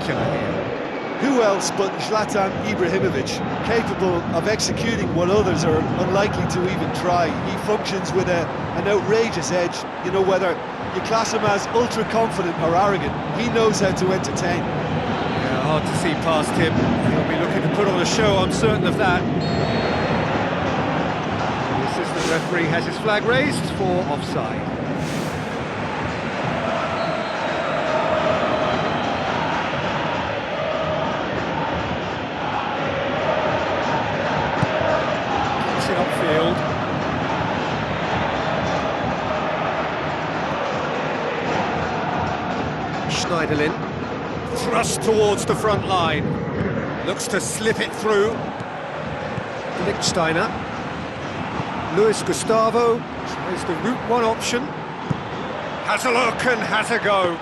spectacular here. Who else but Zlatan Ibrahimovic, capable of executing what others are unlikely to even try. He functions with an outrageous edge. You know, whether you class him as ultra-confident or arrogant, he knows how to entertain. Yeah, hard to see past him. He'll be looking to put on a show, I'm certain of that. The assistant referee has his flag raised for offside. Upfield. Schneiderlin, thrust towards the front line, looks to slip it through. Lichtsteiner, Luis Gustavo tries the route one option, has a look and has a go.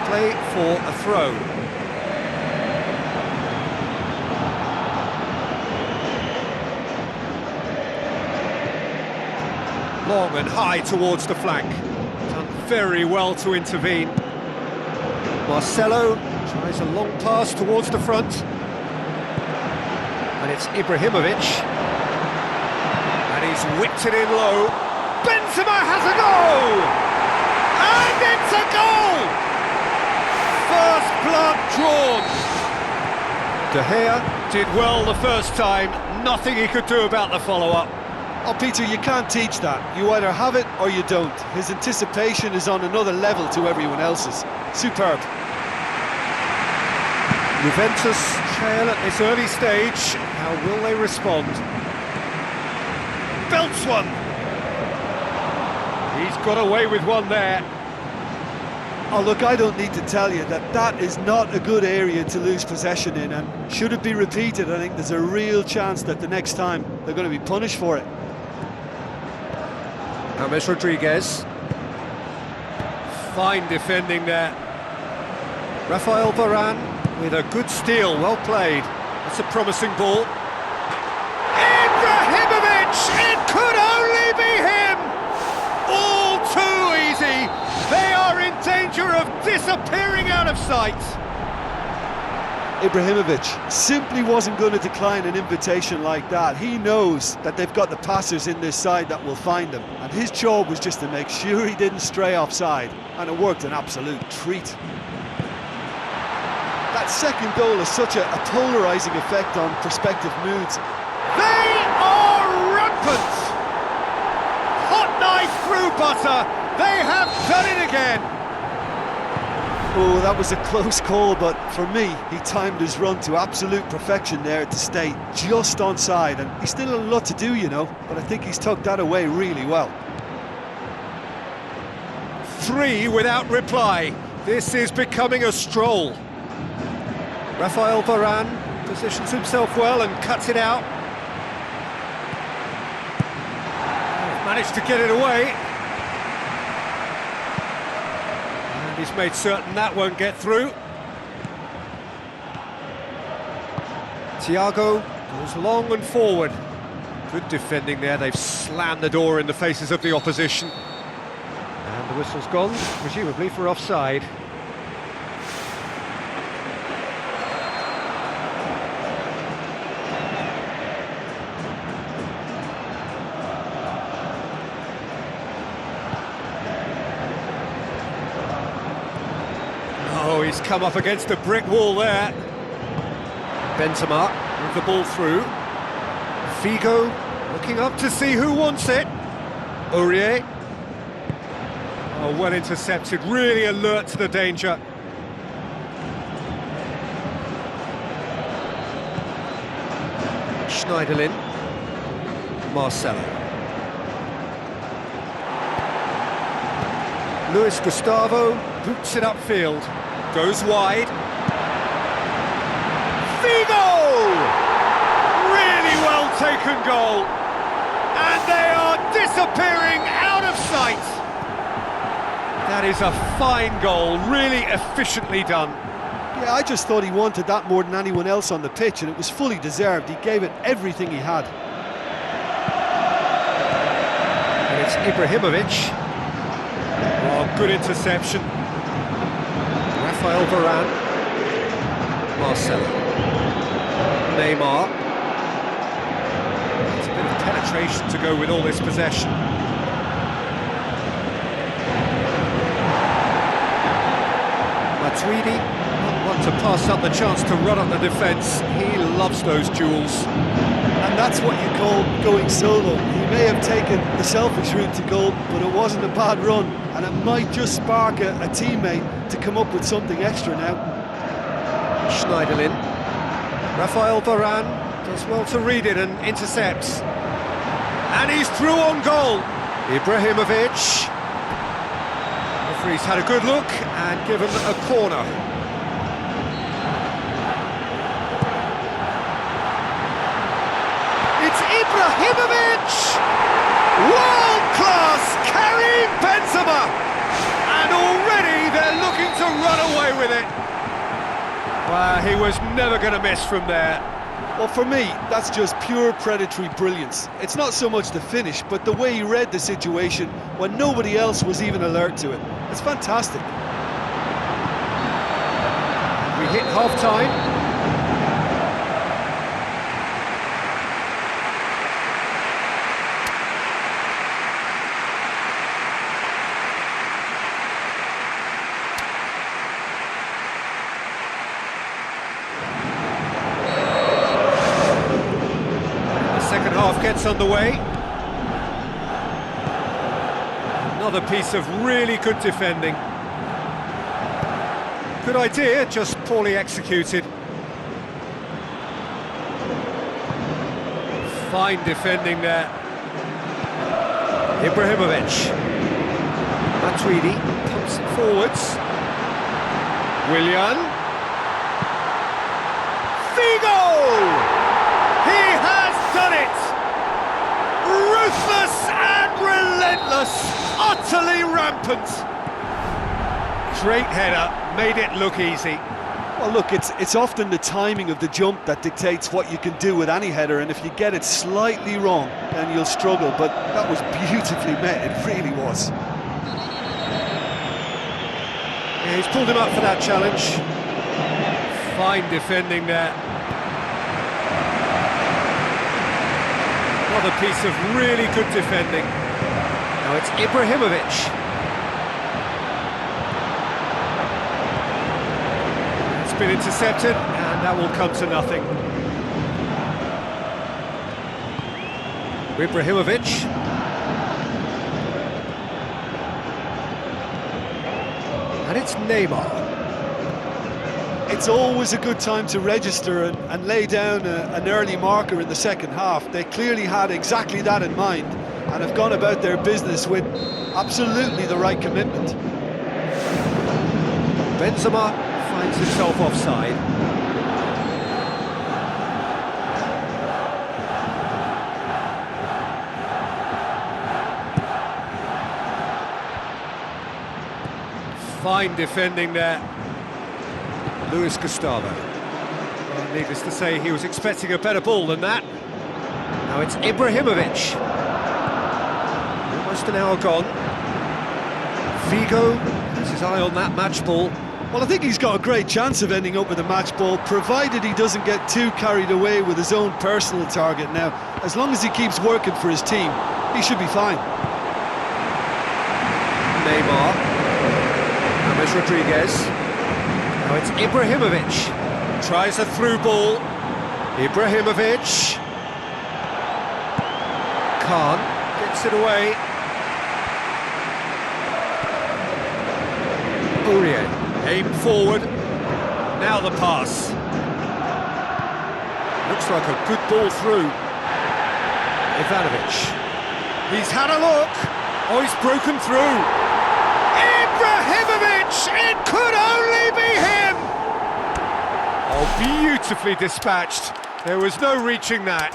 Play for a throw. Long and high towards the flank. Done very well to intervene. Marcelo tries a long pass towards the front. And it's Ibrahimovic. And he's whipped it in low. Benzema has a goal! And it's a goal! First blood drawn. De Gea did well the first time, nothing he could do about the follow-up. Oh, Peter, you can't teach that. You either have it or you don't. His anticipation is on another level to everyone else's. Superb. Juventus trail at this early stage. How will they respond? Belts one. He's got away with one there. Oh, look, I don't need to tell you that that is not a good area to lose possession in, and should it be repeated, I think there's a real chance that the next time they're going to be punished for it. James Rodriguez. Fine defending there. Rafael Varane with a good steal, well played. That's a promising ball. Ibrahimovic! It could only be him! All too easy! They are in danger of disappearing out of sight. Ibrahimovic simply wasn't going to decline an invitation like that. He knows that they've got the passers in this side that will find him, and his job was just to make sure he didn't stray offside, and it worked an absolute treat. That second goal has such a polarising effect on prospective moods. They are rampant! Hot knife through butter! They have done it again! Oh, that was a close call, but for me, he timed his run to absolute perfection there to stay just onside, and he's still a lot to do, you know, but I think he's tucked that away really well. 3 without reply. This is becoming a stroll. Rafael Varane positions himself well and cuts it out. Managed to get it away. He's made certain that won't get through. Thiago goes long and forward. Good defending there, they've slammed the door in the faces of the opposition. And the whistle's gone, presumably for offside. Oh, he's come up against a brick wall there. Benzema with the ball through. Figo looking up to see who wants it. Aurier. Oh, well intercepted, really alert to the danger. Schneiderlin. Marcelo. Luis Gustavo boots it upfield. Goes wide. Figo! Really well taken goal. And they are disappearing out of sight. That is a fine goal, really efficiently done. Yeah, I just thought he wanted that more than anyone else on the pitch, and it was fully deserved. He gave it everything he had. And it's Ibrahimovic. Oh, good interception. Rafael Varane. Marcelo. Neymar. It's a bit of penetration to go with all this possession. Matuidi, not one to pass up the chance to run up the defence. He loves those duels. And that's what you call going solo. He may have taken the selfish route to goal, but it wasn't a bad run, and it might just spark a teammate to come up with something extra now. Schneiderlin. Rafael Varane does well to read it and intercepts. And he's through on goal. Ibrahimovic. Referee's had a good look and given a corner. It's Ibrahimovic! World-class Karim Benzema! And already they're looking to run away with it. Well, he was never going to miss from there. Well, for me, that's just pure predatory brilliance. It's not so much the finish, but the way he read the situation when nobody else was even alert to it. It's fantastic. We hit half-time. Second half gets underway. Another piece of really good defending. Good idea, just poorly executed. Fine defending there. Ibrahimovic. Matuidi pumps it forwards. Willian. Figo! He has done it! Ruthless and relentless, utterly rampant. Great header, made it look easy. Well, look, it's often the timing of the jump that dictates what you can do with any header, and if you get it slightly wrong, then you'll struggle, but that was beautifully met, it really was. Yeah, he's pulled him up for that challenge. Fine defending there. Another piece of really good defending. Now it's Ibrahimovic. It's been intercepted, and that will come to nothing. Ibrahimovic. And it's Neymar. It's always a good time to register and lay down an early marker in the second half. They clearly had exactly that in mind and have gone about their business with absolutely the right commitment. Benzema finds himself offside. Fine defending there. Luis Gustavo. Well, needless to say, he was expecting a better ball than that. Now it's Ibrahimovic. Almost an hour gone. Figo has his eye on that match ball. Well, I think he's got a great chance of ending up with a match ball, provided he doesn't get too carried away with his own personal target. Now, as long as he keeps working for his team, he should be fine. Neymar. James Rodriguez. Now it's Ibrahimovic. Tries a through ball. Ibrahimovic. Khan gets it away. Aurier, aim forward. Now the pass. Looks like a good ball through. Ivanovic. He's had a look. Oh, he's broken through. Ibrahimovic! It could only be him! Oh, beautifully dispatched. There was no reaching that.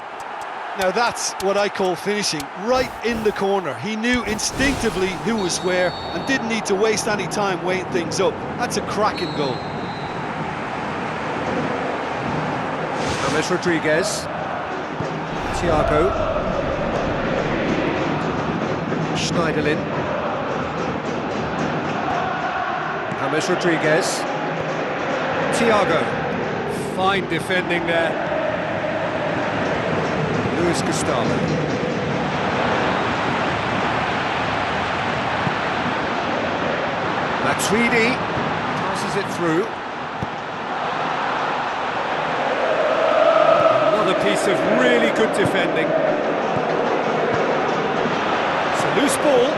Now that's what I call finishing, right in the corner. He knew instinctively who was where and didn't need to waste any time weighing things up. That's a cracking goal. James Rodriguez. Thiago. Schneiderlin. James Rodriguez. Thiago. Fine defending there. Luis Gustavo. Matuidi passes it through. Another piece of really good defending. It's a loose ball.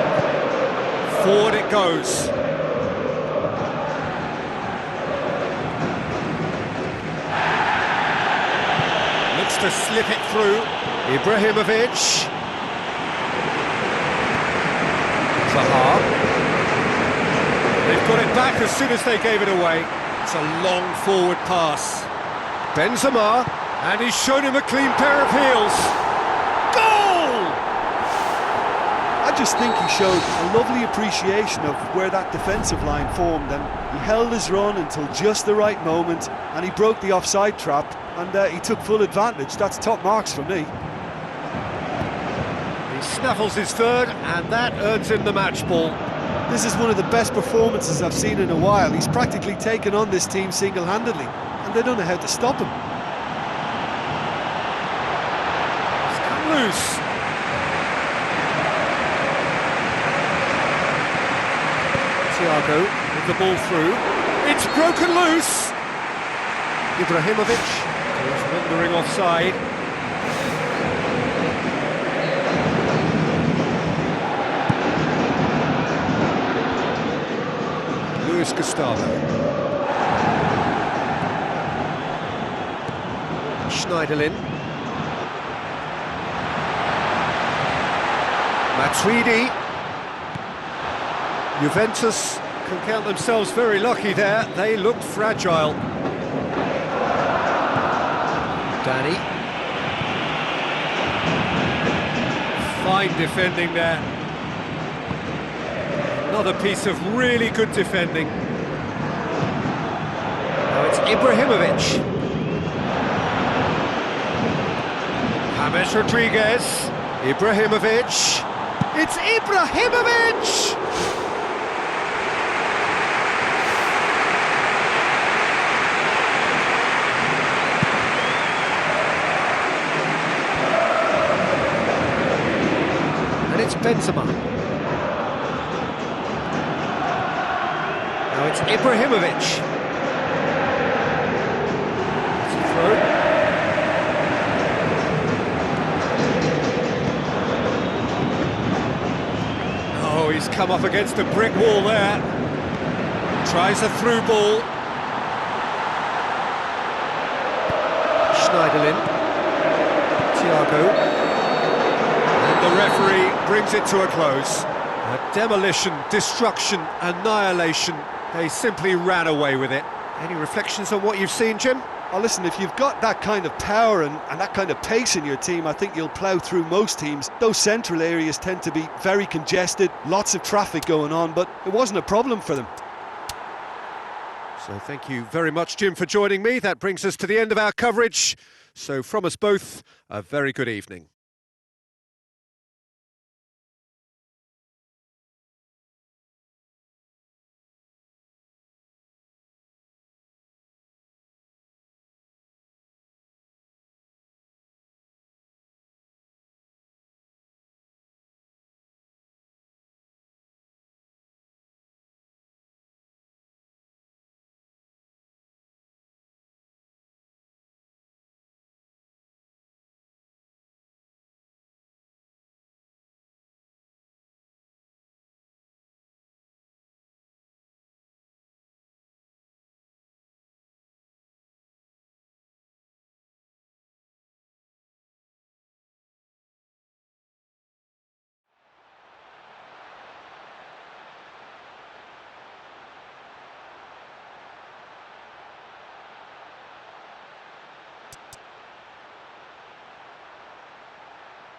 Forward it goes. Looks to slip it through. Ibrahimovic. Zaha. They've got it back as soon as they gave it away. It's a long forward pass. Benzema, and he's shown him a clean pair of heels. Goal! I just think he showed a lovely appreciation of where that defensive line formed, and he held his run until just the right moment, and he broke the offside trap, and he took full advantage. That's top marks for me. He snaffles his third, and that earns him the match ball. This is one of the best performances I've seen in a while. He's practically taken on this team single-handedly, and they don't know how to stop him. It's come loose. Thiago with the ball through. It's broken loose. Ibrahimovic is wandering offside. Luis Gustavo. Schneiderlin. Matuidi. Juventus can count themselves very lucky there. They looked fragile. Danny. Fine defending there. Another piece of really good defending. Now it's Ibrahimovic. James Rodriguez. Ibrahimovic. It's Ibrahimovic! And it's Benzema. Now it's Ibrahimovic. It's a throw. Oh, he's come up against a brick wall there. Tries a through ball. Schneiderlin. Thiago. And the referee brings it to a close. A demolition, destruction, annihilation. They simply ran away with it. Any reflections on what you've seen, Jim? Oh, listen, if you've got that kind of power and that kind of pace in your team, I think you'll plough through most teams. Those central areas tend to be very congested, lots of traffic going on, but it wasn't a problem for them. So thank you very much, Jim, for joining me. That brings us to the end of our coverage. So from us both, a very good evening.